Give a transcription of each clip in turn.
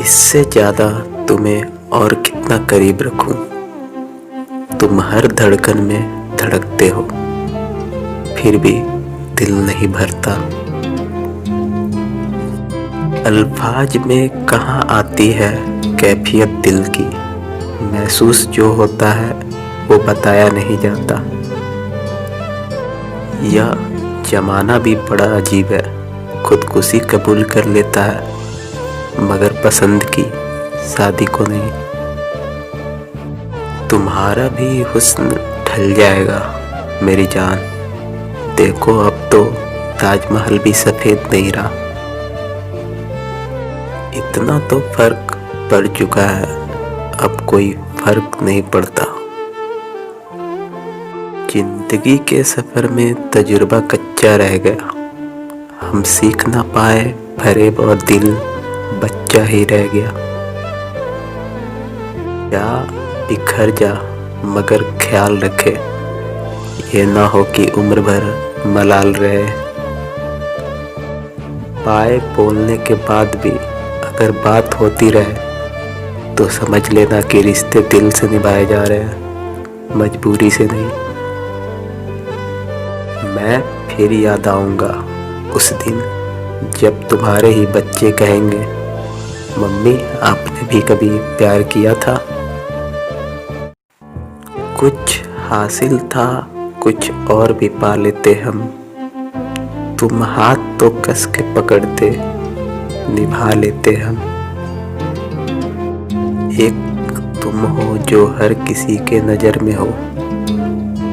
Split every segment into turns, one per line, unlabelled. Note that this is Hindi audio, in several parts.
इससे ज़्यादा तुम्हें और कितना करीब रखूं। तुम हर धड़कन में धड़कते हो, फिर भी दिल नहीं भरता। अल्फाज में कहाँ आती है कैफियत दिल की। महसूस जो होता है वो बताया नहीं जाता। यह जमाना भी बड़ा अजीब है, खुदकुशी कबूल कर लेता है मगर पसंद की शादी को नहीं। तुम्हारा भी हुस्न ढल जाएगा मेरी जान। देखो अब तो ताजमहल भी सफेद नहीं रहा। इतना तो फर्क पड़ चुका है, अब कोई फर्क नहीं पड़ता। जिंदगी के सफर में तजुर्बा कच्चा रह गया। हम सीख ना पाए फरेब और दिल बच्चा ही रह गया। या बिखर जा मगर ख्याल रखे, ये ना हो कि उम्र भर मलाल रहे। पाए बोलने के बाद भी अगर बात होती रहे तो समझ लेना कि रिश्ते दिल से निभाए जा रहे हैं, मजबूरी से नहीं। मैं फिर याद आऊँगा उस दिन जब तुम्हारे ही बच्चे कहेंगे, मम्मी आपने भी कभी प्यार किया था। कुछ हासिल था, कुछ और भी पा लेते हम। तुम हाथ तो कस के पकड़ते, निभा लेते हम। एक तुम हो जो हर किसी के नज़र में हो,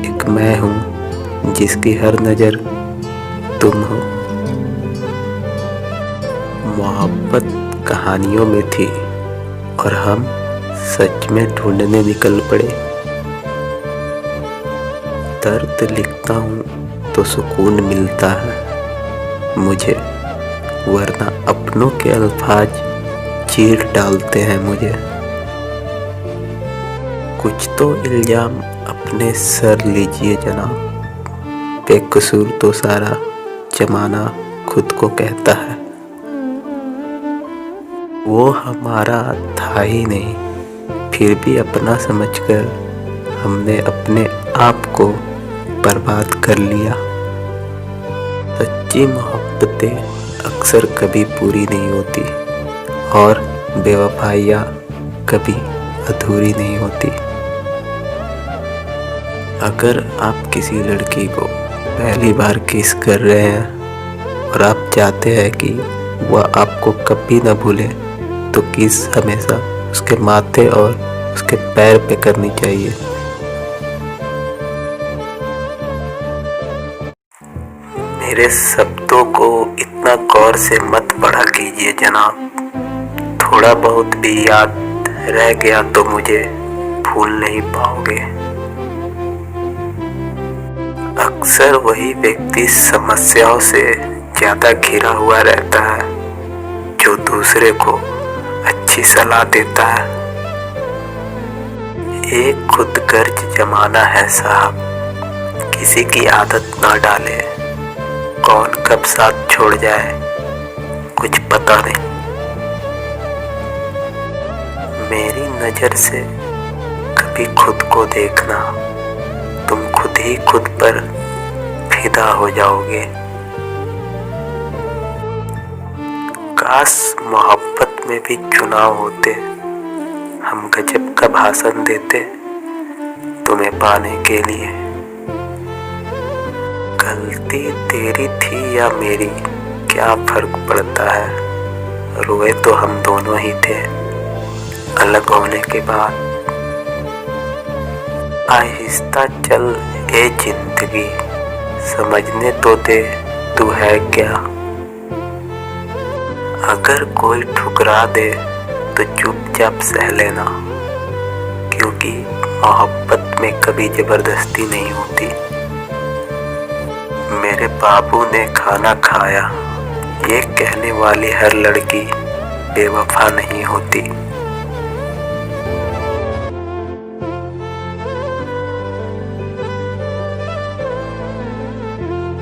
एक मैं हूँ जिसकी हर नज़र तुम हो। मोहब्बत कहानियों में थी और हम सच में ढूंढने निकल पड़े। दर्द लिखता हूँ तो सुकून मिलता है मुझे, वरना अपनों के अल्फाज चीर डालते हैं मुझे। कुछ तो इल्जाम अपने सर लीजिए जनाब, बेकसूर तो सारा जमाना खुद को कहता है। वो हमारा था ही नहीं, फिर भी अपना समझकर हमने अपने आप को बर्बाद कर लिया। सच्ची मोहब्बतें अक्सर कभी पूरी नहीं होती और बेवफाइयाँ कभी अधूरी नहीं होती। अगर आप किसी लड़की को पहली बार किस कर रहे हैं और आप चाहते हैं कि वह आपको कभी न भूले, तो किस हमेशा उसके माथे और उसके पैर पे करनी चाहिए। मेरे शब्दों को इतना गौर से मत पढ़ा कीजिए जनाब। थोड़ा बहुत भी याद रह गया तो मुझे भूल नहीं पाओगे। अक्सर वही व्यक्ति समस्याओं से ज्यादा घिरा हुआ रहता है जो दूसरे को अच्छी सलाह देता है। एक खुदगर्ज जमाना है साहब, किसी की आदत ना डाले। कौन कब साथ छोड़ जाए कुछ पता नहीं। मेरी नजर से कभी खुद को देखना, तुम खुद ही खुद पर फिदा हो जाओगे। काश मोहब्बत में भी चुनाव होते, हम गजब का भाषण देते तुम्हें पाने के लिए। गलती तेरी थी या मेरी क्या फर्क पड़ता है, रोए तो हम दोनों ही थे अलग होने के बाद। आहिस्ता चल ए जिंदगी, समझने तो दे तू है क्या। अगर कोई ठुकरा दे तो चुपचाप सह लेना, क्योंकि मोहब्बत में कभी जबरदस्ती नहीं होती। मेरे बाबू ने खाना खाया, ये कहने वाली हर लड़की बेवफा नहीं होती।